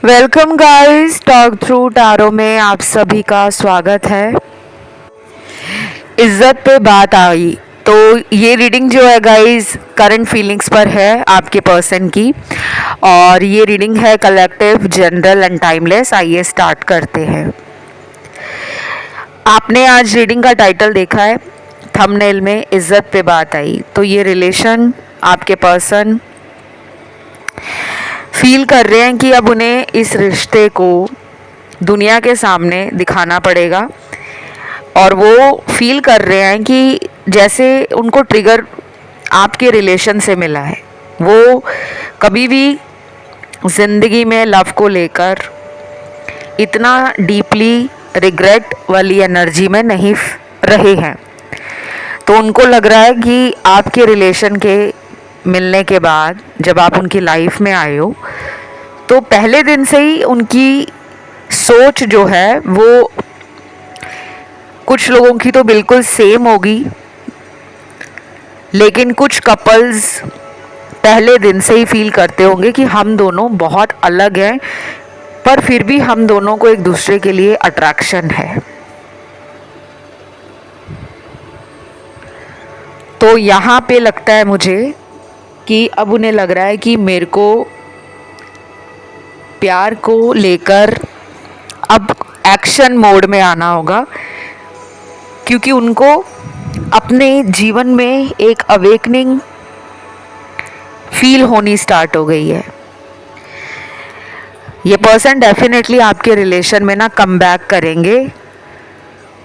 Welcome guys, talk through tarot में आप सभी का स्वागत है। इज्जत पे बात आई तो ये रीडिंग जो है गाइस करंट फीलिंग्स पर है आपके पर्सन की, और ये रीडिंग है कलेक्टिव, जनरल एंड टाइमलेस। आइए स्टार्ट करते हैं। आपने आज रीडिंग का टाइटल देखा है थंबनेल में, इज्जत पे बात आई। तो ये रिलेशन, आपके पर्सन फील कर रहे हैं कि अब उन्हें इस रिश्ते को दुनिया के सामने दिखाना पड़ेगा, और वो फील कर रहे हैं कि जैसे उनको ट्रिगर आपके रिलेशन से मिला है। वो कभी भी ज़िंदगी में लव को लेकर इतना डीपली रिग्रेट वाली एनर्जी में नहीं रहे हैं। तो उनको लग रहा है कि आपके रिलेशन के मिलने के बाद जब आप उनकी लाइफ में आए हो, तो पहले दिन से ही उनकी सोच जो है वो कुछ लोगों की तो बिल्कुल सेम होगी, लेकिन कुछ कपल्स पहले दिन से ही फील करते होंगे कि हम दोनों बहुत अलग हैं, पर फिर भी हम दोनों को एक दूसरे के लिए अट्रैक्शन है। तो यहाँ पे लगता है मुझे कि अब उन्हें लग रहा है कि मेरे को प्यार को लेकर अब एक्शन मोड में आना होगा, क्योंकि उनको अपने जीवन में एक अवेकनिंग फील होनी स्टार्ट हो गई है। ये पर्सन डेफिनेटली आपके रिलेशन में ना कम बैक करेंगे,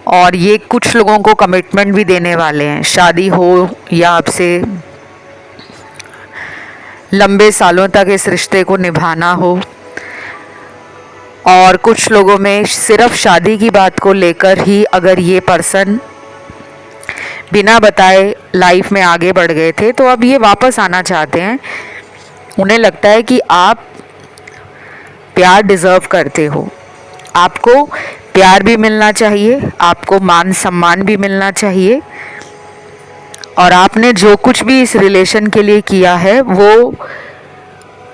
और ये कुछ लोगों को कमिटमेंट भी देने वाले हैं, शादी हो या आपसे लंबे सालों तक इस रिश्ते को निभाना हो। और कुछ लोगों में सिर्फ शादी की बात को लेकर ही अगर ये पर्सन बिना बताए लाइफ में आगे बढ़ गए थे, तो अब ये वापस आना चाहते हैं। उन्हें लगता है कि आप प्यार डिज़र्व करते हो, आपको प्यार भी मिलना चाहिए, आपको मान सम्मान भी मिलना चाहिए, और आपने जो कुछ भी इस रिलेशन के लिए किया है वो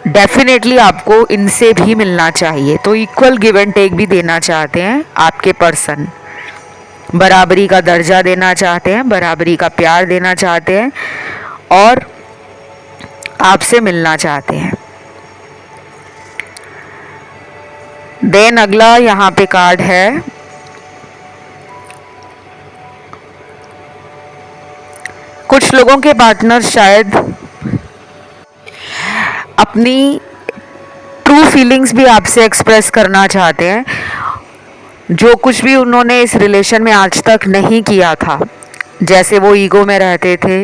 डेफिनेटली आपको इनसे भी मिलना चाहिए। तो इक्वल गिव एंड टेक भी देना चाहते हैं आपके पर्सन, बराबरी का दर्जा देना चाहते हैं, बराबरी का प्यार देना चाहते हैं, और आपसे मिलना चाहते हैं। देन अगला यहाँ पे कार्ड है कुछ लोगों के पार्टनर शायद अपनी ट्रू फीलिंग्स भी आपसे एक्सप्रेस करना चाहते हैं, जो कुछ भी उन्होंने इस रिलेशन में आज तक नहीं किया था। जैसे वो ईगो में रहते थे,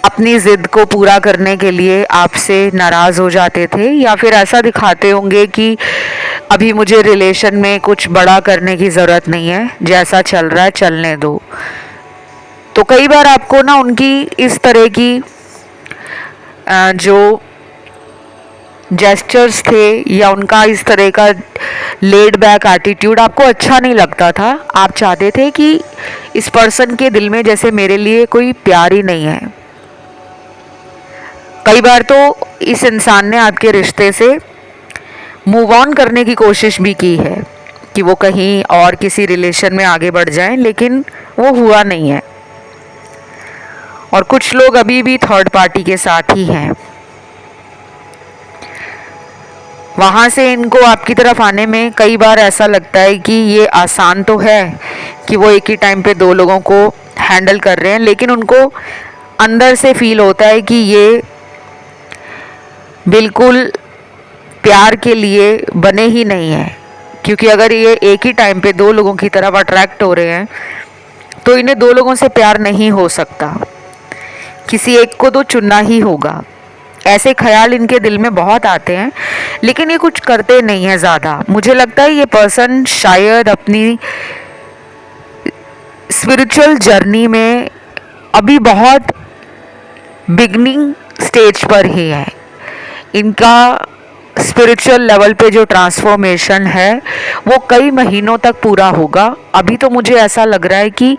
अपनी ज़िद को पूरा करने के लिए आपसे नाराज़ हो जाते थे, या फिर ऐसा दिखाते होंगे कि अभी मुझे रिलेशन में कुछ बड़ा करने की ज़रूरत नहीं है, जैसा चल रहा है चलने दो। तो कई बार आपको ना उनकी इस तरह की जो जेस्चर्स थे या उनका इस तरह का लेड बैक एटीट्यूड आपको अच्छा नहीं लगता था। आप चाहते थे कि इस पर्सन के दिल में जैसे मेरे लिए कोई प्यार ही नहीं है। कई बार तो इस इंसान ने आपके रिश्ते से मूव ऑन करने की कोशिश भी की है कि वो कहीं और किसी रिलेशन में आगे बढ़ जाएं, लेकिन वो हुआ नहीं है। और कुछ लोग अभी भी थर्ड पार्टी के साथ ही हैं। वहाँ से इनको आपकी तरफ आने में कई बार ऐसा लगता है कि ये आसान तो है कि वो एक ही टाइम पे दो लोगों को हैंडल कर रहे हैं, लेकिन उनको अंदर से फील होता है कि ये बिल्कुल प्यार के लिए बने ही नहीं है। क्योंकि अगर ये एक ही टाइम पे दो लोगों की तरफ अट्रैक्ट हो रहे हैं, तो इन्हें दो लोगों से प्यार नहीं हो सकता, किसी एक को तो चुनना ही होगा। ऐसे ख्याल इनके दिल में बहुत आते हैं, लेकिन ये कुछ करते नहीं हैं ज़्यादा। मुझे लगता है ये पर्सन शायद अपनी स्पिरिचुअल जर्नी में अभी बहुत बिगनिंग स्टेज पर ही है। इनका स्पिरिचुअल लेवल पे जो ट्रांसफॉर्मेशन है वो कई महीनों तक पूरा होगा। अभी तो मुझे ऐसा लग रहा है कि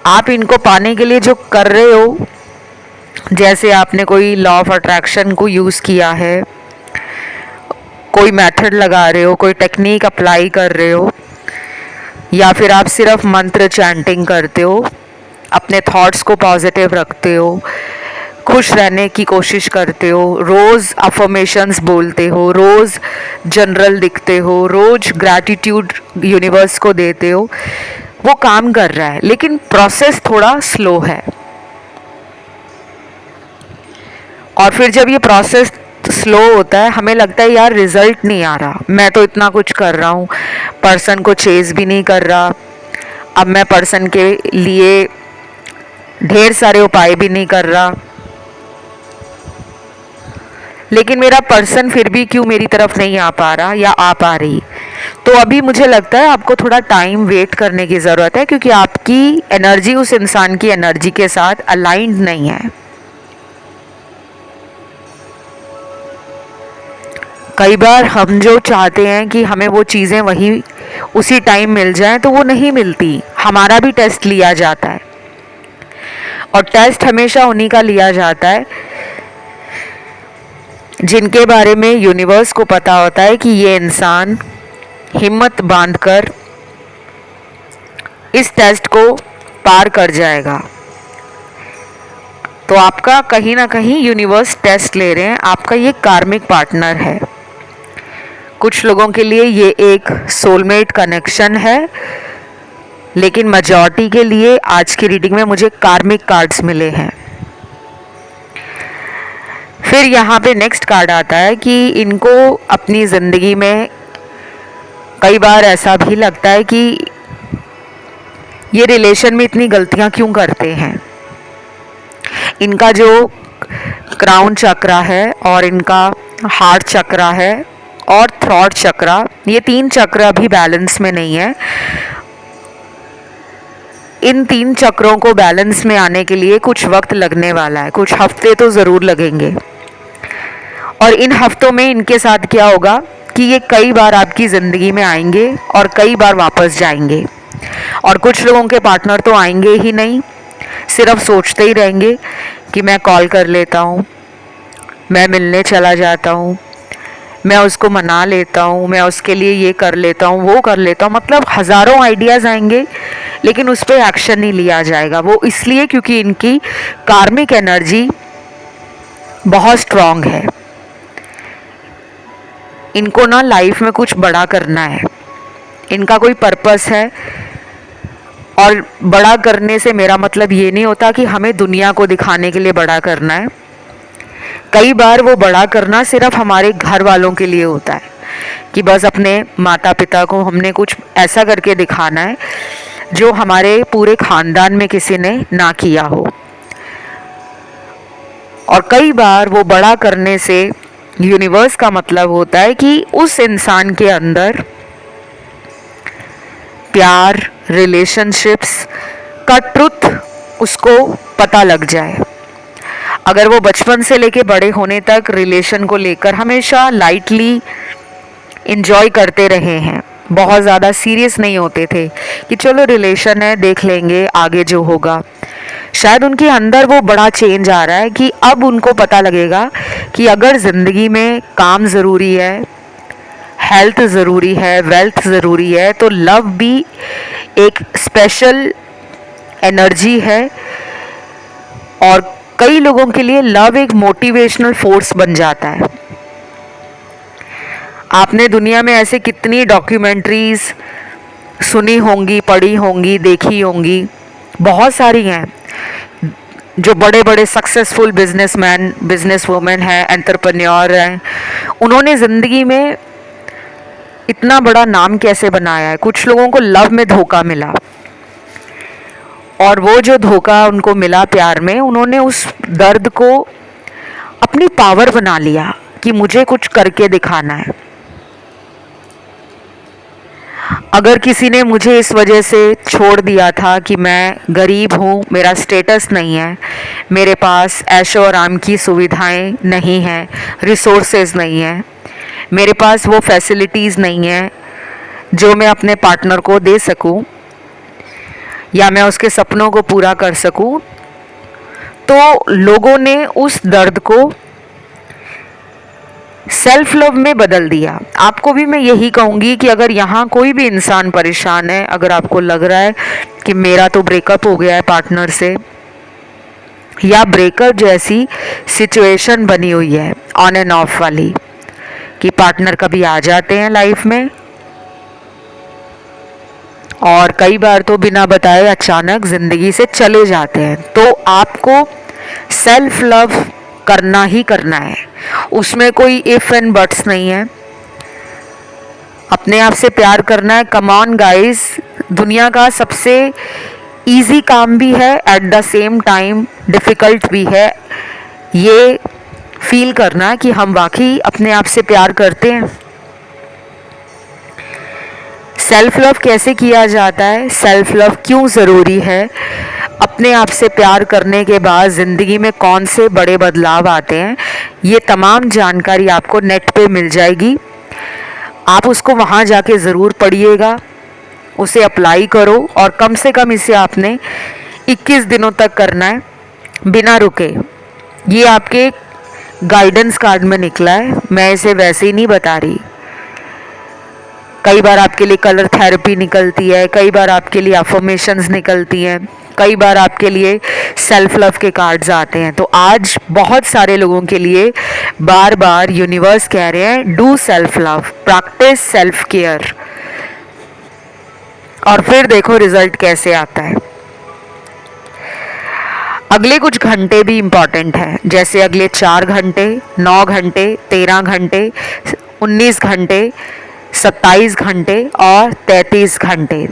आप इनको पाने के लिए जो कर रहे हो, जैसे आपने कोई लॉ ऑफ अट्रैक्शन को यूज़ किया है, कोई मेथड लगा रहे हो, कोई टेक्निक अप्लाई कर रहे हो, या फिर आप सिर्फ मंत्र चैंटिंग करते हो, अपने थॉट्स को पॉजिटिव रखते हो, खुश रहने की कोशिश करते हो, रोज़ अफर्मेशंस बोलते हो, रोज़ जनरल दिखते हो, रोज़ ग्रैटिट्यूड यूनिवर्स को देते हो, वो काम कर रहा है, लेकिन प्रोसेस थोड़ा स्लो है। और फिर जब ये प्रोसेस स्लो होता है, हमें लगता है यार रिजल्ट नहीं आ रहा, मैं तो इतना कुछ कर रहा हूँ, पर्सन को चेज भी नहीं कर रहा, अब मैं पर्सन के लिए ढेर सारे उपाय भी नहीं कर रहा, लेकिन मेरा पर्सन फिर भी क्यों मेरी तरफ नहीं आ पा रहा या आ पा रही। तो अभी मुझे लगता है आपको थोड़ा टाइम वेट करने की ज़रूरत है, क्योंकि आपकी एनर्जी उस इंसान की एनर्जी के साथ अलाइंड नहीं है। कई बार हम जो चाहते हैं कि हमें वो चीज़ें वही उसी टाइम मिल जाएं, तो वो नहीं मिलती। हमारा भी टेस्ट लिया जाता है, और टेस्ट हमेशा उन्हीं का लिया जाता है जिनके बारे में यूनिवर्स को पता होता है कि ये इंसान हिम्मत बांधकर इस टेस्ट को पार कर जाएगा। तो आपका कहीं ना कहीं यूनिवर्स टेस्ट ले रहे हैं, आपका ये कार्मिक पार्टनर है। कुछ लोगों के लिए ये एक सोलमेट कनेक्शन है, लेकिन मेजॉरिटी के लिए आज की रीडिंग में मुझे कार्मिक कार्ड्स मिले हैं। फिर यहाँ पे नेक्स्ट कार्ड आता है कि इनको अपनी ज़िंदगी में कई बार ऐसा भी लगता है कि ये रिलेशन में इतनी गलतियाँ क्यों करते हैं। इनका जो क्राउन चक्रा है और इनका हार्ट चक्रा है और थ्रॉट चक्रा, ये 3 चक्र अभी बैलेंस में नहीं है। इन 3 चक्रों को बैलेंस में आने के लिए कुछ वक्त लगने वाला है, कुछ हफ्ते तो ज़रूर लगेंगे। और इन हफ्तों में इनके साथ क्या होगा कि ये कई बार आपकी ज़िंदगी में आएंगे और कई बार वापस जाएंगे। और कुछ लोगों के पार्टनर तो आएंगे ही नहीं, सिर्फ सोचते ही रहेंगे कि मैं कॉल कर लेता हूँ, मैं मिलने चला जाता हूँ, मैं उसको मना लेता हूँ, मैं उसके लिए ये कर लेता हूँ, वो कर लेता हूँ। मतलब हज़ारों आइडियाज़ आएंगे, लेकिन उस पर एक्शन नहीं लिया जाएगा। वो इसलिए क्योंकि इनकी कार्मिक एनर्जी बहुत स्ट्रांग है। इनको ना लाइफ में कुछ बड़ा करना है, इनका कोई पर्पस है। और बड़ा करने से मेरा मतलब ये नहीं होता कि हमें दुनिया को दिखाने के लिए बड़ा करना है। कई बार वो बड़ा करना सिर्फ हमारे घर वालों के लिए होता है कि बस अपने माता पिता को हमने कुछ ऐसा करके दिखाना है जो हमारे पूरे खानदान में किसी ने ना किया हो। और कई बार वो बड़ा करने से यूनिवर्स का मतलब होता है कि उस इंसान के अंदर प्यार, रिलेशनशिप्स का ट्रुथ उसको पता लग जाए। अगर वो बचपन से लेके बड़े होने तक रिलेशन को लेकर हमेशा लाइटली एंजॉय करते रहे हैं, बहुत ज़्यादा सीरियस नहीं होते थे कि चलो रिलेशन है, देख लेंगे आगे जो होगा, शायद उनके अंदर वो बड़ा चेंज आ रहा है कि अब उनको पता लगेगा कि अगर ज़िंदगी में काम ज़रूरी है, हेल्थ ज़रूरी है, वेल्थ ज़रूरी है, तो लव भी एक स्पेशल एनर्जी है। और कई लोगों के लिए लव एक मोटिवेशनल फोर्स बन जाता है। आपने दुनिया में ऐसे कितनी डॉक्यूमेंट्रीज सुनी होंगी, पढ़ी होंगी, देखी होंगी, बहुत सारी हैं। जो बड़े बड़े सक्सेसफुल बिजनेसमैन, बिजनेस वुमेन हैं, एंटरप्रेन्योर हैं, उन्होंने ज़िंदगी में इतना बड़ा नाम कैसे बनाया है। कुछ लोगों को लव में धोखा मिला, और वो जो धोखा उनको मिला प्यार में, उन्होंने उस दर्द को अपनी पावर बना लिया कि मुझे कुछ करके दिखाना है। अगर किसी ने मुझे इस वजह से छोड़ दिया था कि मैं गरीब हूँ, मेरा स्टेटस नहीं है, मेरे पास ऐशो आराम की सुविधाएं नहीं हैं, रिसोर्सेज नहीं हैं, मेरे पास वो फैसिलिटीज़ नहीं हैं जो मैं अपने पार्टनर को दे सकूं या मैं उसके सपनों को पूरा कर सकूं, तो लोगों ने उस दर्द को सेल्फ लव में बदल दिया। आपको भी मैं यही कहूँगी कि अगर यहाँ कोई भी इंसान परेशान है, अगर आपको लग रहा है कि मेरा तो ब्रेकअप हो गया है पार्टनर से, या ब्रेकअप जैसी सिचुएशन बनी हुई है ऑन एंड ऑफ वाली, कि पार्टनर कभी आ जाते हैं लाइफ में और कई बार तो बिना बताए अचानक ज़िंदगी से चले जाते हैं, तो आपको सेल्फ लव करना ही करना है। उसमें कोई इफ़ एंड बट्स नहीं है। अपने आप से प्यार करना है। कम ऑन गाइस, दुनिया का सबसे इजी काम भी है, at the same time difficult भी है, ये फील करना कि हम वाकई अपने आप से प्यार करते हैं। सेल्फ लव कैसे किया जाता है, सेल्फ लव क्यों ज़रूरी है, अपने आप से प्यार करने के बाद ज़िंदगी में कौन से बड़े बदलाव आते हैं, ये तमाम जानकारी आपको नेट पे मिल जाएगी। आप उसको वहाँ जाके ज़रूर पढ़िएगा, उसे अप्लाई करो, और कम से कम इसे आपने 21 दिनों तक करना है बिना रुके। ये आपके गाइडेंस कार्ड में निकला है, मैं इसे वैसे ही नहीं बता रही। कई बार आपके लिए कलर थेरेपी निकलती है, कई बार आपके लिए अफर्मेशंस निकलती हैं, कई बार आपके लिए सेल्फ लव के कार्ड्स आते हैं। तो आज बहुत सारे लोगों के लिए बार बार यूनिवर्स कह रहे हैं do self love, practice self care, और फिर देखो रिजल्ट कैसे आता है। अगले कुछ घंटे भी इम्पॉर्टेंट है, जैसे अगले 4 घंटे, 9 घंटे, 13 घंटे, 19 घंटे, 27 घंटे और 33 घंटे।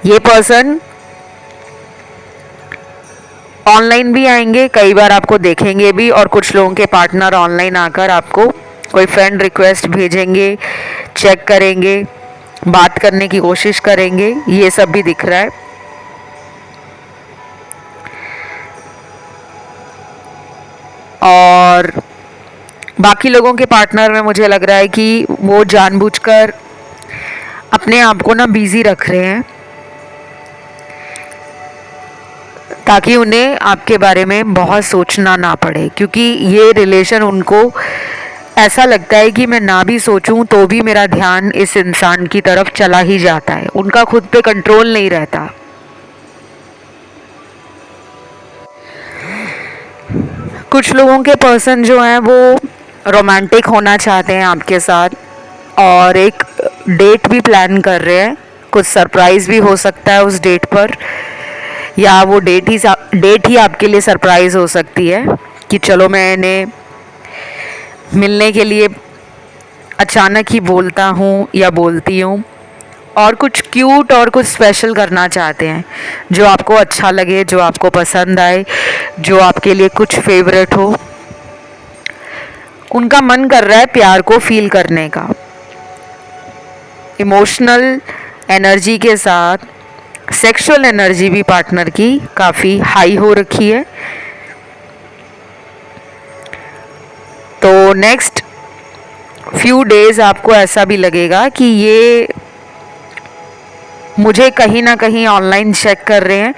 ये पर्सन ऑनलाइन भी आएंगे, कई बार आपको देखेंगे भी, और कुछ लोगों के पार्टनर ऑनलाइन आकर आपको कोई फ्रेंड रिक्वेस्ट भेजेंगे, चेक करेंगे, बात करने की कोशिश करेंगे, ये सब भी दिख रहा है। और बाकी लोगों के पार्टनर में मुझे लग रहा है कि वो जानबूझकर अपने आप को ना बिजी रख रहे हैं, ताकि उन्हें आपके बारे में बहुत सोचना ना पड़े, क्योंकि ये रिलेशन उनको ऐसा लगता है कि मैं ना भी सोचूं तो भी मेरा ध्यान इस इंसान की तरफ चला ही जाता है, उनका खुद पे कंट्रोल नहीं रहता। कुछ लोगों के पर्सन जो हैं वो रोमांटिक होना चाहते हैं आपके साथ, और एक डेट भी प्लान कर रहे हैं, कुछ सरप्राइज़ भी हो सकता है उस डेट पर, या वो डेट ही आपके लिए सरप्राइज़ हो सकती है कि चलो मैं इन्हें मिलने के लिए अचानक ही बोलता हूँ या बोलती हूँ, और कुछ क्यूट और कुछ स्पेशल करना चाहते हैं जो आपको अच्छा लगे, जो आपको पसंद आए, जो आपके लिए कुछ फेवरेट हो। उनका मन कर रहा है प्यार को फील करने का। इमोशनल एनर्जी के साथ सेक्सुअल एनर्जी भी पार्टनर की काफ़ी हाई हो रखी है। तो नेक्स्ट फ्यू डेज आपको ऐसा भी लगेगा कि ये मुझे कहीं ना कहीं ऑनलाइन चेक कर रहे हैं,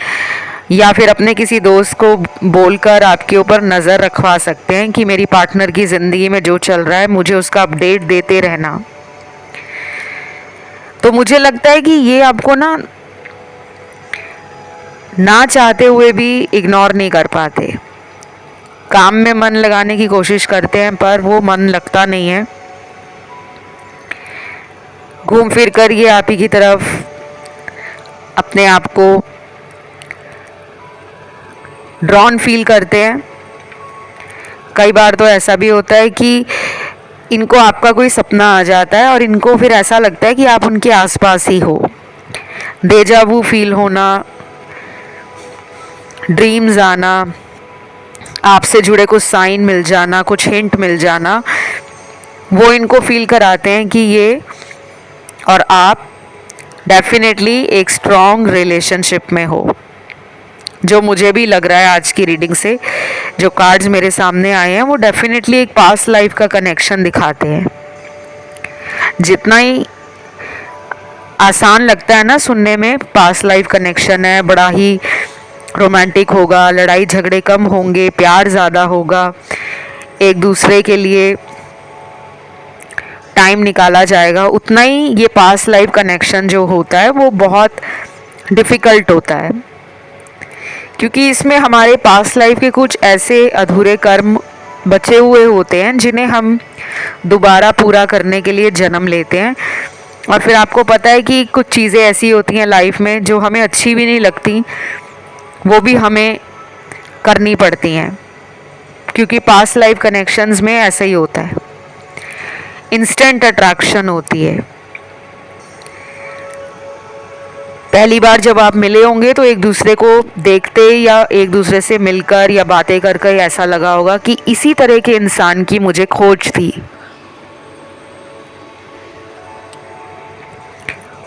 या फिर अपने किसी दोस्त को बोलकर आपके ऊपर नज़र रखवा सकते हैं कि मेरी पार्टनर की ज़िंदगी में जो चल रहा है मुझे उसका अपडेट देते रहना। तो मुझे लगता है कि ये आपको ना चाहते हुए भी इग्नोर नहीं कर पाते। काम में मन लगाने की कोशिश करते हैं पर वो मन लगता नहीं है। घूम फिर कर ये आप ही की तरफ अपने आप को ड्रॉन फील करते हैं। कई बार तो ऐसा भी होता है कि इनको आपका कोई सपना आ जाता है और इनको फिर ऐसा लगता है कि आप उनके आसपास ही हो। डेजा वू फील होना, ड्रीम्स आना, आपसे जुड़े कुछ साइन मिल जाना, कुछ हिंट मिल जाना, वो इनको फील कराते हैं कि ये और आप डेफिनेटली एक स्ट्रॉन्ग रिलेशनशिप में हो। जो मुझे भी लग रहा है आज की रीडिंग से, जो कार्ड्स मेरे सामने आए हैं वो डेफिनेटली एक पास्ट लाइफ का कनेक्शन दिखाते हैं। जितना ही आसान लगता है ना सुनने में, पास्ट लाइफ कनेक्शन है, बड़ा ही रोमांटिक होगा, लड़ाई झगड़े कम होंगे, प्यार ज़्यादा होगा, एक दूसरे के लिए टाइम निकाला जाएगा, उतना ही ये पास्ट लाइफ कनेक्शन जो होता है वो बहुत डिफ़िकल्ट होता है, क्योंकि इसमें हमारे पास्ट लाइफ के कुछ ऐसे अधूरे कर्म बचे हुए होते हैं जिन्हें हम दोबारा पूरा करने के लिए जन्म लेते हैं। और फिर आपको पता है कि कुछ चीज़ें ऐसी होती हैं लाइफ में जो हमें अच्छी भी नहीं लगती, वो भी हमें करनी पड़ती हैं, क्योंकि पास्ट लाइफ कनेक्शंस में ऐसा ही होता है, इंस्टेंट अट्रैक्शन होती है। पहली बार जब आप मिले होंगे तो एक दूसरे को देखते या एक दूसरे से मिलकर या बातें कर कर ऐसा लगा होगा कि इसी तरह के इंसान की मुझे खोज थी।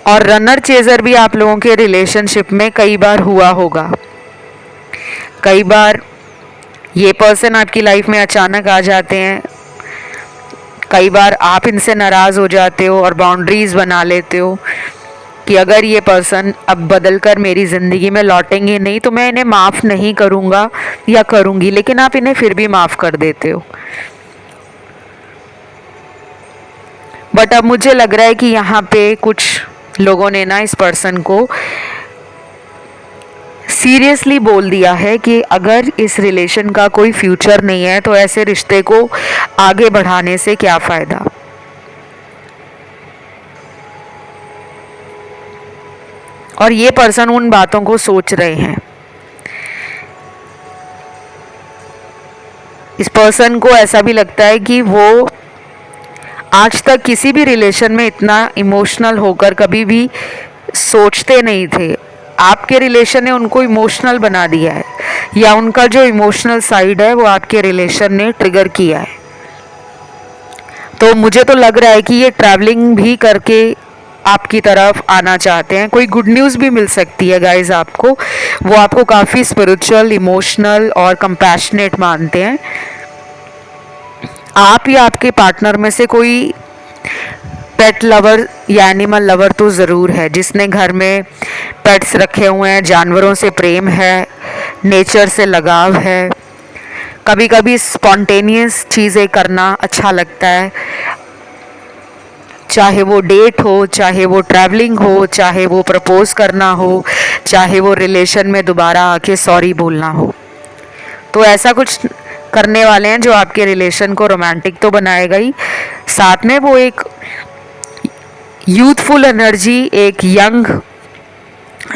और रनर चेजर भी आप लोगों के रिलेशनशिप में कई बार हुआ होगा। कई बार ये पर्सन आपकी लाइफ में अचानक आ जाते हैं, कई बार आप इनसे नाराज़ हो जाते हो और बाउंड्रीज़ बना लेते हो कि अगर ये पर्सन अब बदल कर मेरी ज़िंदगी में लौटेंगे नहीं तो मैं इन्हें माफ़ नहीं करूँगा या करूँगी, लेकिन आप इन्हें फिर भी माफ़ कर देते हो। बट अब मुझे लग रहा है कि यहाँ पे कुछ लोगों ने ना इस पर्सन को सीरियसली बोल दिया है कि अगर इस रिलेशन का कोई फ्यूचर नहीं है तो ऐसे रिश्ते को आगे बढ़ाने से क्या फ़ायदा। और ये पर्सन उन बातों को सोच रहे हैं। इस पर्सन को ऐसा भी लगता है कि वो आज तक किसी भी रिलेशन में इतना इमोशनल होकर कभी भी सोचते नहीं थे। आपके रिलेशन ने उनको इमोशनल बना दिया है, या उनका जो इमोशनल साइड है वो आपके रिलेशन ने ट्रिगर किया है। तो मुझे तो लग रहा है कि ये ट्रैवलिंग भी करके आपकी तरफ आना चाहते हैं। कोई गुड न्यूज़ भी मिल सकती है गाइज आपको। वो आपको काफ़ी स्पिरिचुअल, इमोशनल और कंपैशनेट मानते हैं। आप या आपके पार्टनर में से कोई पेट लवर या एनिमल लवर तो ज़रूर है, जिसने घर में पेट्स रखे हुए हैं, जानवरों से प्रेम है, नेचर से लगाव है। कभी कभी स्पॉन्टेनियस चीज़ें करना अच्छा लगता है, चाहे वो डेट हो, चाहे वो ट्रैवलिंग हो, चाहे वो प्रपोज करना हो, चाहे वो रिलेशन में दोबारा आके सॉरी बोलना हो। तो ऐसा कुछ करने वाले हैं जो आपके रिलेशन को रोमांटिक तो बनाएगा ही, साथ में वो एक यूथफुल एनर्जी, एक यंग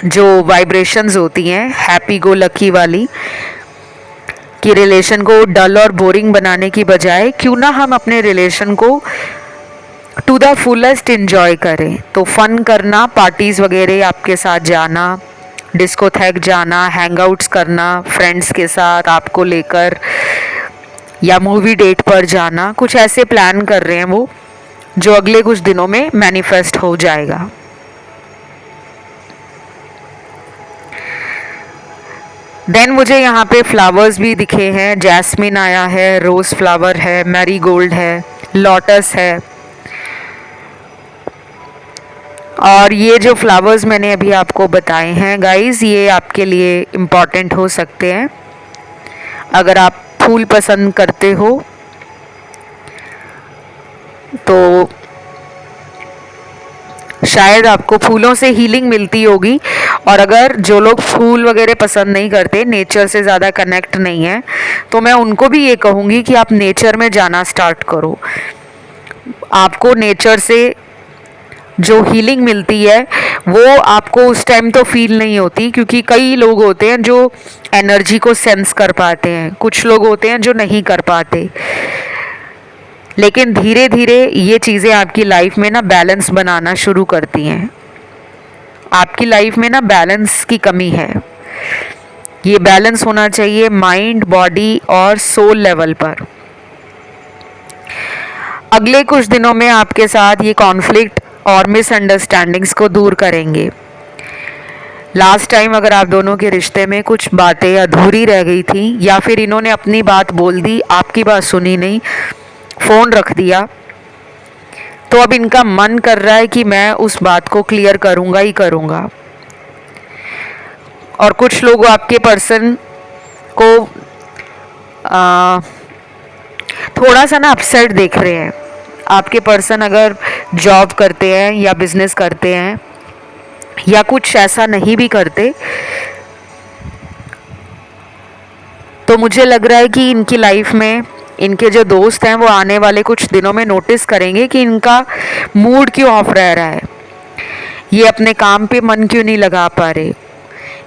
जो वाइब्रेशंस होती हैं हैप्पी गो लकी वाली, कि रिलेशन को डल और बोरिंग बनाने की बजाय क्यों ना हम अपने रिलेशन को टू द फुलेस्ट इंजॉय करें। तो फन करना, पार्टीज़ वगैरह आपके साथ जाना, डिस्कोथेक जाना, हैंगआउट्स करना फ्रेंड्स के साथ आपको लेकर, या मूवी डेट पर जाना, कुछ ऐसे प्लान कर रहे हैं वो जो अगले कुछ दिनों में मैनिफेस्ट हो जाएगा। देन मुझे यहाँ पे फ्लावर्स भी दिखे हैं, जैस्मिन आया है, रोज़ फ्लावर है, मैरीगोल्ड है, लोटस है। और ये जो फ्लावर्स मैंने अभी आपको बताए हैं गाइस, ये आपके लिए इम्पॉर्टेंट हो सकते हैं। अगर आप फूल पसंद करते हो तो शायद आपको फूलों से हीलिंग मिलती होगी। और अगर जो लोग फूल वगैरह पसंद नहीं करते, नेचर से ज़्यादा कनेक्ट नहीं है, तो मैं उनको भी ये कहूँगी कि आप नेचर में जाना स्टार्ट करो। आपको नेचर से जो हीलिंग मिलती है वो आपको उस टाइम तो फील नहीं होती, क्योंकि कई लोग होते हैं जो एनर्जी को सेंस कर पाते हैं, कुछ लोग होते हैं जो नहीं कर पाते। लेकिन धीरे धीरे ये चीज़ें आपकी लाइफ में ना बैलेंस बनाना शुरू करती हैं। आपकी लाइफ में ना बैलेंस की कमी है। ये बैलेंस होना चाहिए माइंड, बॉडी और सोल लेवल पर। अगले कुछ दिनों में आपके साथ ये कॉन्फ्लिक्ट और मिसअंडरस्टैंडिंग्स को दूर करेंगे। लास्ट टाइम अगर आप दोनों के रिश्ते में कुछ बातें अधूरी रह गई थी, या फिर इन्होंने अपनी बात बोल दी, आपकी बात सुनी नहीं, फ़ोन रख दिया, तो अब इनका मन कर रहा है कि मैं उस बात को क्लियर करूँगा ही करूँगा। और कुछ लोग आपके पर्सन को थोड़ा सा ना अपसेट देख रहे हैं। आपके पर्सन अगर जॉब करते हैं या बिजनेस करते हैं या कुछ ऐसा नहीं भी करते, तो मुझे लग रहा है कि इनकी लाइफ में इनके जो दोस्त हैं वो आने वाले कुछ दिनों में नोटिस करेंगे कि इनका मूड क्यों ऑफ रह रहा है, ये अपने काम पे मन क्यों नहीं लगा पा रहे।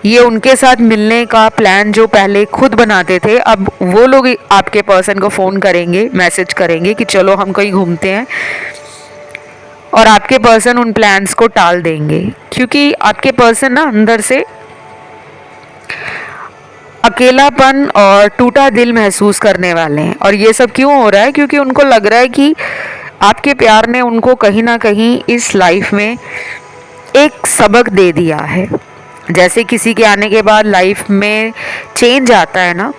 ये उनके साथ मिलने का प्लान जो पहले खुद बनाते थे, अब वो लोग आपके पर्सन को फ़ोन करेंगे, मैसेज करेंगे कि चलो हम कहीं घूमते हैं, और आपके पर्सन उन प्लान्स को टाल देंगे, क्योंकि आपके पर्सन ना अंदर से अकेलापन और टूटा दिल महसूस करने वाले हैं। और ये सब क्यों हो रहा है? क्योंकि उनको लग रहा है कि आपके प्यार ने उनको कहीं ना कहीं इस लाइफ में एक सबक दे दिया है। जैसे किसी के आने के बाद लाइफ में चेंज आता है ना,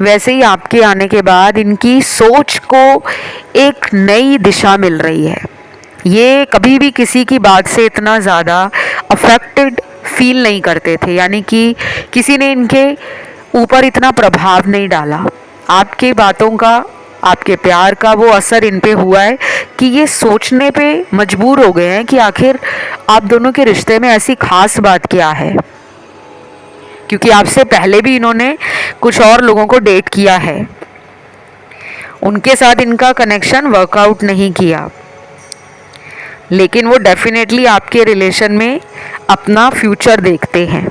वैसे ही आपके आने के बाद इनकी सोच को एक नई दिशा मिल रही है। ये कभी भी किसी की बात से इतना ज़्यादा अफेक्टेड फील नहीं करते थे, यानी कि किसी ने इनके ऊपर इतना प्रभाव नहीं डाला। आपकी बातों का, आपके प्यार का वो असर इन पे हुआ है कि ये सोचने पे मजबूर हो गए हैं कि आखिर आप दोनों के रिश्ते में ऐसी खास बात क्या है। क्योंकि आपसे पहले भी इन्होंने कुछ और लोगों को डेट किया है, उनके साथ इनका कनेक्शन वर्कआउट नहीं किया, लेकिन वो डेफिनेटली आपके रिलेशन में अपना फ्यूचर देखते हैं।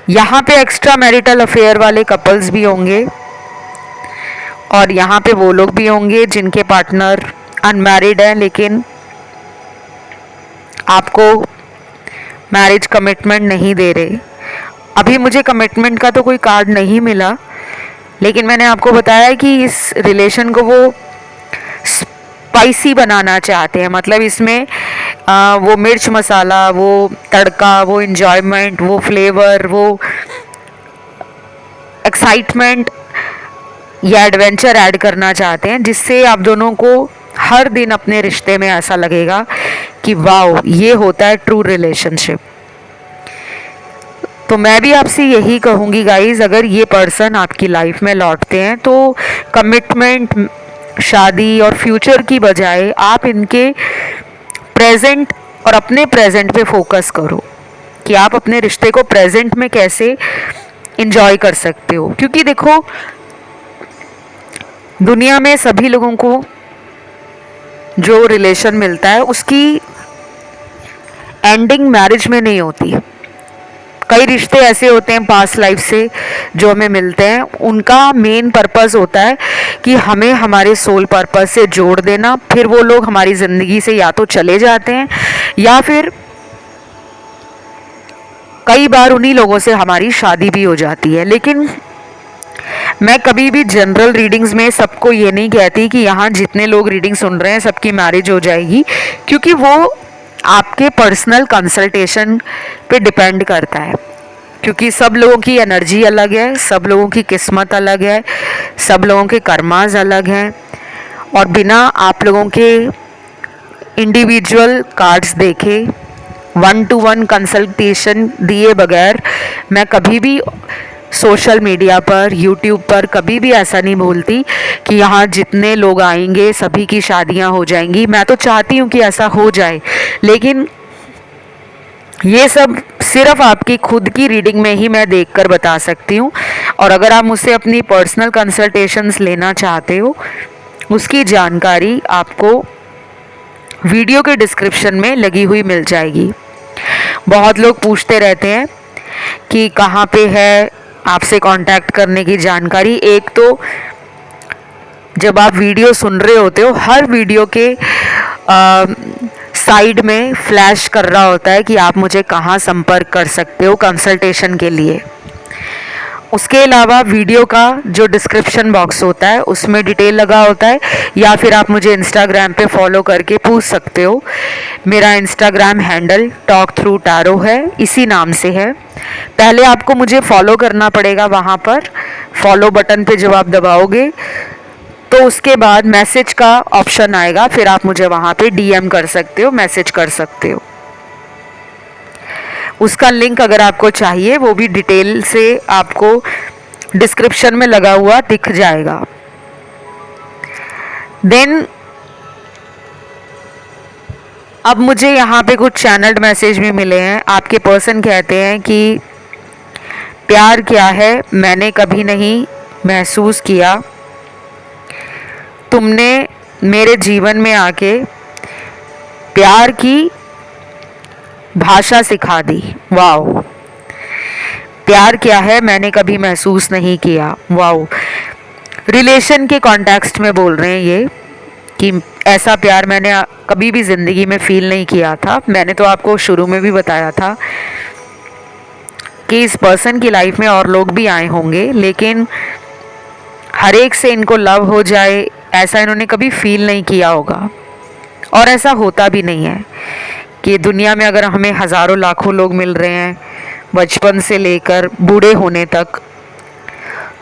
यहाँ पे एक्स्ट्रा मैरिटल अफेयर वाले कपल्स भी होंगे, और यहाँ पे वो लोग भी होंगे जिनके पार्टनर अनमैरिड हैं लेकिन आपको मैरिज कमिटमेंट नहीं दे रहे। अभी मुझे कमिटमेंट का तो कोई कार्ड नहीं मिला, लेकिन मैंने आपको बताया कि इस रिलेशन को वो स्पाइसी बनाना चाहते हैं। मतलब इसमें वो मिर्च मसाला, वो तड़का, वो इन्जॉयमेंट, वो फ्लेवर, वो एक्साइटमेंट या एडवेंचर ऐड करना चाहते हैं, जिससे आप दोनों को हर दिन अपने रिश्ते में ऐसा लगेगा कि वाओ, ये होता है ट्रू रिलेशनशिप। तो मैं भी आपसे यही कहूँगी गाइज, अगर ये पर्सन आपकी लाइफ में लौटते हैं तो कमिटमेंट, शादी और फ्यूचर की बजाय आप इनके प्रेजेंट और अपने प्रेजेंट पे फोकस करो कि आप अपने रिश्ते को प्रेजेंट में कैसे एंजॉय कर सकते हो। क्योंकि देखो, दुनिया में सभी लोगों को जो रिलेशन मिलता है उसकी एंडिंग मैरिज में नहीं होती। कई रिश्ते ऐसे होते हैं पास्ट लाइफ से जो हमें मिलते हैं, उनका मेन पर्पस होता है कि हमें हमारे सोल पर्पस से जोड़ देना। फिर वो लोग हमारी ज़िंदगी से या तो चले जाते हैं या फिर कई बार उन्हीं लोगों से हमारी शादी भी हो जाती है। लेकिन मैं कभी भी जनरल रीडिंग्स में सबको ये नहीं कहती कि यहाँ जितने लोग रीडिंग सुन रहे हैं सबकी मैरिज हो जाएगी, क्योंकि वो आपके पर्सनल कंसल्टेशन पे डिपेंड करता है। क्योंकि सब लोगों की एनर्जी अलग है, सब लोगों की किस्मत अलग है, सब लोगों के कर्मास अलग हैं, और बिना आप लोगों के इंडिविजुअल कार्ड्स देखे, 1-to-1 कंसल्टेशन दिए बगैर मैं कभी भी सोशल मीडिया पर, यूट्यूब पर कभी भी ऐसा नहीं बोलती कि यहाँ जितने लोग आएंगे सभी की शादियाँ हो जाएंगी। मैं तो चाहती हूँ कि ऐसा हो जाए, लेकिन ये सब सिर्फ आपकी खुद की रीडिंग में ही मैं देखकर बता सकती हूँ। और अगर आप मुझसे अपनी पर्सनल कंसल्टेशंस लेना चाहते हो, उसकी जानकारी आपको वीडियो के डिस्क्रिप्शन में लगी हुई मिल जाएगी। बहुत लोग पूछते रहते हैं कि कहाँ पे है आपसे कांटेक्ट करने की जानकारी। एक तो जब आप वीडियो सुन रहे होते हो, हर वीडियो के साइड में फ्लैश कर रहा होता है कि आप मुझे कहाँ संपर्क कर सकते हो कंसल्टेशन के लिए। उसके अलावा वीडियो का जो डिस्क्रिप्शन बॉक्स होता है उसमें डिटेल लगा होता है, या फिर आप मुझे इंस्टाग्राम पे फॉलो करके पूछ सकते हो। मेरा Instagram handle talk through tarot है, इसी नाम से है। पहले आपको मुझे फॉलो करना पड़ेगा, वहाँ पर फॉलो बटन पे जब आप दबाओगे तो उसके बाद मैसेज का ऑप्शन आएगा, फिर आप मुझे वहाँ पे डीएम कर सकते हो, मैसेज कर सकते हो। उसका लिंक अगर आपको चाहिए वो भी डिटेल से आपको डिस्क्रिप्शन में लगा हुआ दिख जाएगा। देन अब मुझे यहाँ पे कुछ चैनल्ड मैसेज भी मिले हैं। आपके पर्सन कहते हैं कि प्यार क्या है मैंने कभी नहीं महसूस किया, तुमने मेरे जीवन में आके प्यार की भाषा सिखा दी। वाओ, प्यार क्या है मैंने कभी महसूस नहीं किया। वाओ, रिलेशन के कॉन्टेक्स्ट में बोल रहे हैं ये कि ऐसा प्यार मैंने कभी भी ज़िंदगी में फील नहीं किया था। मैंने तो आपको शुरू में भी बताया था कि इस पर्सन की लाइफ में और लोग भी आए होंगे, लेकिन हर एक से इनको लव हो जाए ऐसा इन्होंने कभी फील नहीं किया होगा। और ऐसा होता भी नहीं है कि दुनिया में अगर हमें हज़ारों लाखों लोग मिल रहे हैं बचपन से लेकर बूढ़े होने तक,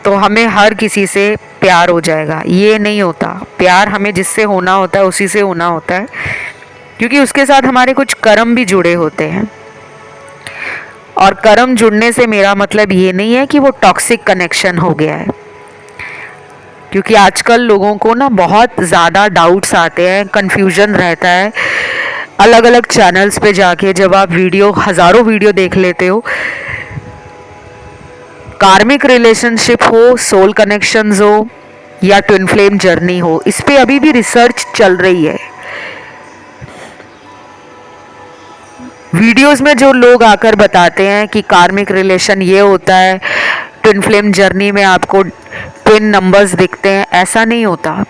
तो हमें हर किसी से प्यार हो जाएगा, ये नहीं होता। प्यार हमें जिससे होना होता है उसी से होना होता है, क्योंकि उसके साथ हमारे कुछ कर्म भी जुड़े होते हैं। और कर्म जुड़ने से मेरा मतलब ये नहीं है कि वो टॉक्सिक कनेक्शन हो गया है, क्योंकि आजकल लोगों को ना बहुत ज़्यादा डाउट्स आते हैं, कन्फ्यूजन रहता है। अलग अलग चैनल्स पे जाके जब आप हज़ारों वीडियो देख लेते हो, कार्मिक रिलेशनशिप हो, सोल कनेक्शंस हो या ट्विन फ्लेम जर्नी हो, इस पे अभी भी रिसर्च चल रही है। वीडियोस में जो लोग आकर बताते हैं कि कार्मिक रिलेशन ये होता है, ट्विन फ्लेम जर्नी में आपको ट्विन नंबर्स दिखते हैं, ऐसा नहीं होता।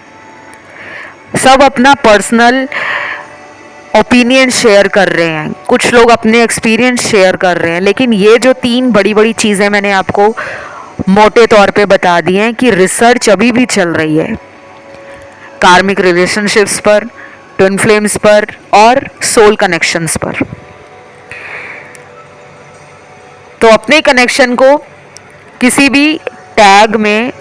सब अपना पर्सनल ओपिनियन शेयर कर रहे हैं, कुछ लोग अपने एक्सपीरियंस शेयर कर रहे हैं, लेकिन ये जो 3 बड़ी बड़ी चीज़ें मैंने आपको मोटे तौर पे बता दी हैं कि रिसर्च अभी भी चल रही है कार्मिक रिलेशनशिप्स पर, ट्विन फ्लेम्स पर और सोल कनेक्शंस पर। तो अपने कनेक्शन को किसी भी टैग में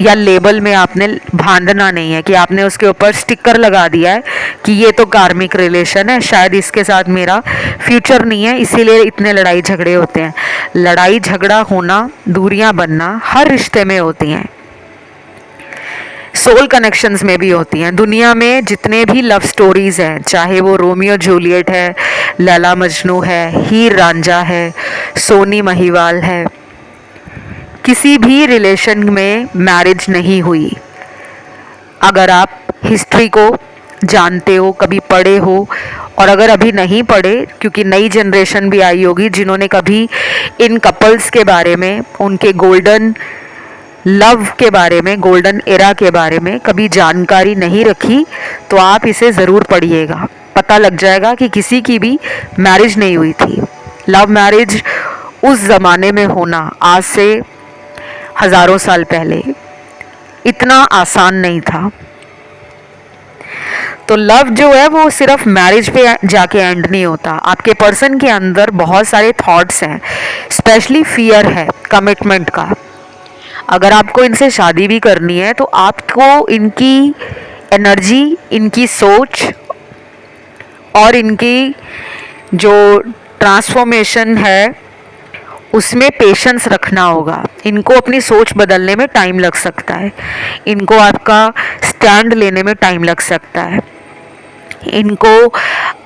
या लेबल में आपने बांधना नहीं है कि आपने उसके ऊपर स्टिकर लगा दिया है कि ये तो कार्मिक रिलेशन है, शायद इसके साथ मेरा फ्यूचर नहीं है, इसीलिए इतने लड़ाई झगड़े होते हैं। लड़ाई झगड़ा होना, दूरियां बनना हर रिश्ते में होती हैं, सोल कनेक्शंस में भी होती हैं। दुनिया में जितने भी लव स्टोरीज हैं, चाहे वो रोमियो जूलियट है, लैला मजनू है, हीर रांझा है, सोनी महिवाल है, किसी भी रिलेशन में मैरिज नहीं हुई। अगर आप हिस्ट्री को जानते हो, कभी पढ़े हो, और अगर अभी नहीं पढ़े, क्योंकि नई जनरेशन भी आई होगी जिन्होंने कभी इन कपल्स के बारे में, उनके गोल्डन लव के बारे में, गोल्डन एरा के बारे में कभी जानकारी नहीं रखी, तो आप इसे ज़रूर पढ़िएगा। पता लग जाएगा कि किसी की भी मैरिज नहीं हुई थी। लव मैरिज उस ज़माने में होना, आज से हज़ारों साल पहले, इतना आसान नहीं था। तो लव जो है वो सिर्फ मैरिज पे जाके एंड नहीं होता। आपके पर्सन के अंदर बहुत सारे थॉट्स हैं, स्पेशली फियर है कमिटमेंट का। अगर आपको इनसे शादी भी करनी है तो आपको इनकी एनर्जी, इनकी सोच और इनकी जो ट्रांसफॉर्मेशन है उसमें पेशेंस रखना होगा। इनको अपनी सोच बदलने में टाइम लग सकता है, इनको आपका स्टैंड लेने में टाइम लग सकता है, इनको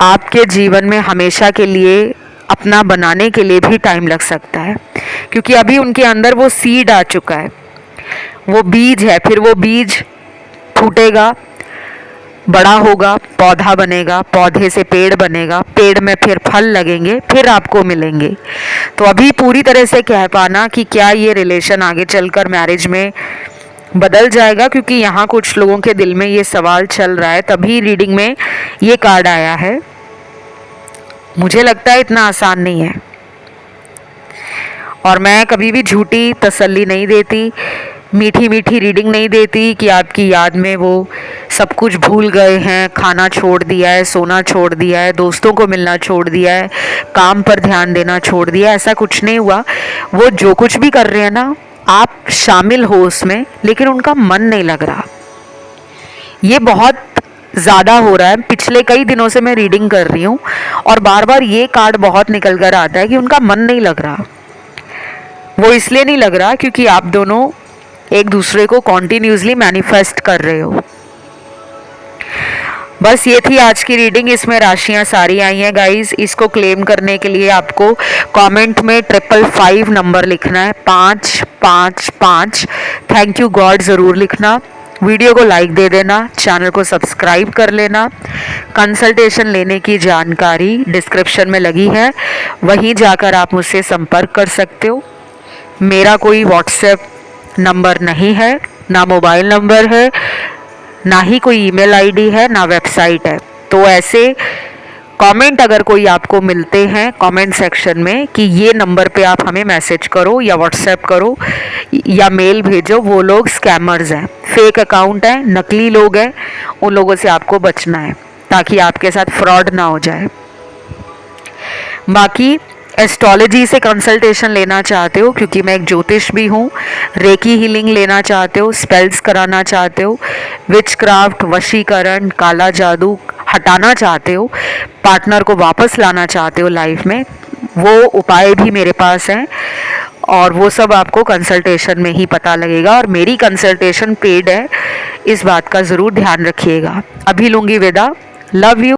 आपके जीवन में हमेशा के लिए अपना बनाने के लिए भी टाइम लग सकता है, क्योंकि अभी उनके अंदर वो सीड आ चुका है, वो बीज है। फिर वो बीज फूटेगा, बड़ा होगा, पौधा बनेगा, पौधे से पेड़ बनेगा, पेड़ में फिर फल लगेंगे, फिर आपको मिलेंगे। तो अभी पूरी तरह से कह पाना कि क्या ये रिलेशन आगे चलकर मैरिज में बदल जाएगा, क्योंकि यहाँ कुछ लोगों के दिल में ये सवाल चल रहा है, तभी रीडिंग में ये कार्ड आया है। मुझे लगता है इतना आसान नहीं है, और मैं कभी भी झूठी तसल्ली नहीं देती, मीठी मीठी रीडिंग नहीं देती कि आपकी याद में वो सब कुछ भूल गए हैं, खाना छोड़ दिया है, सोना छोड़ दिया है, दोस्तों को मिलना छोड़ दिया है, काम पर ध्यान देना छोड़ दिया, ऐसा कुछ नहीं हुआ। वो जो कुछ भी कर रहे हैं ना, आप शामिल हो उसमें, लेकिन उनका मन नहीं लग रहा। ये बहुत ज़्यादा हो रहा है। पिछले कई दिनों से मैं रीडिंग कर रही हूँ और बार बार ये कार्ड बहुत निकल कर आता है कि उनका मन नहीं लग रहा। वो इसलिए नहीं लग रहा क्योंकि आप दोनों एक दूसरे को कॉन्टिन्यूसली मैनिफेस्ट कर रहे हो। बस ये थी आज की रीडिंग। इसमें राशियां सारी आई हैं गाइस। इसको क्लेम करने के लिए आपको कमेंट में 555 नंबर लिखना है, 555। थैंक यू गॉड ज़रूर लिखना। वीडियो को लाइक दे देना, चैनल को सब्सक्राइब कर लेना। कंसल्टेशन लेने की जानकारी डिस्क्रिप्शन में लगी है, वहीं जाकर आप मुझसे संपर्क कर सकते हो। मेरा कोई व्हाट्सएप नंबर नहीं है, ना मोबाइल नंबर है, ना ही कोई ईमेल आईडी है, ना वेबसाइट है। तो ऐसे कमेंट अगर कोई आपको मिलते हैं कमेंट सेक्शन में कि ये नंबर पे आप हमें मैसेज करो या व्हाट्सएप करो या मेल भेजो, वो लोग स्कैमर्स हैं, फेक अकाउंट हैं, नकली लोग हैं। उन लोगों से आपको बचना है ताकि आपके साथ फ्रॉड ना हो जाए। बाकी एस्ट्रोलॉजी से कंसल्टेशन लेना चाहते हो, क्योंकि मैं एक ज्योतिष भी हूँ, रेकी हीलिंग लेना चाहते हो, स्पेल्स कराना चाहते हो, विचक्राफ्ट, वशीकरण, काला जादू हटाना चाहते हो, पार्टनर को वापस लाना चाहते हो लाइफ में, वो उपाय भी मेरे पास हैं और वो सब आपको कंसल्टेशन में ही पता लगेगा। और मेरी कंसल्टेशन पेड है, इस बात का ज़रूर ध्यान रखिएगा। अभी लूँगी विदा। Love you.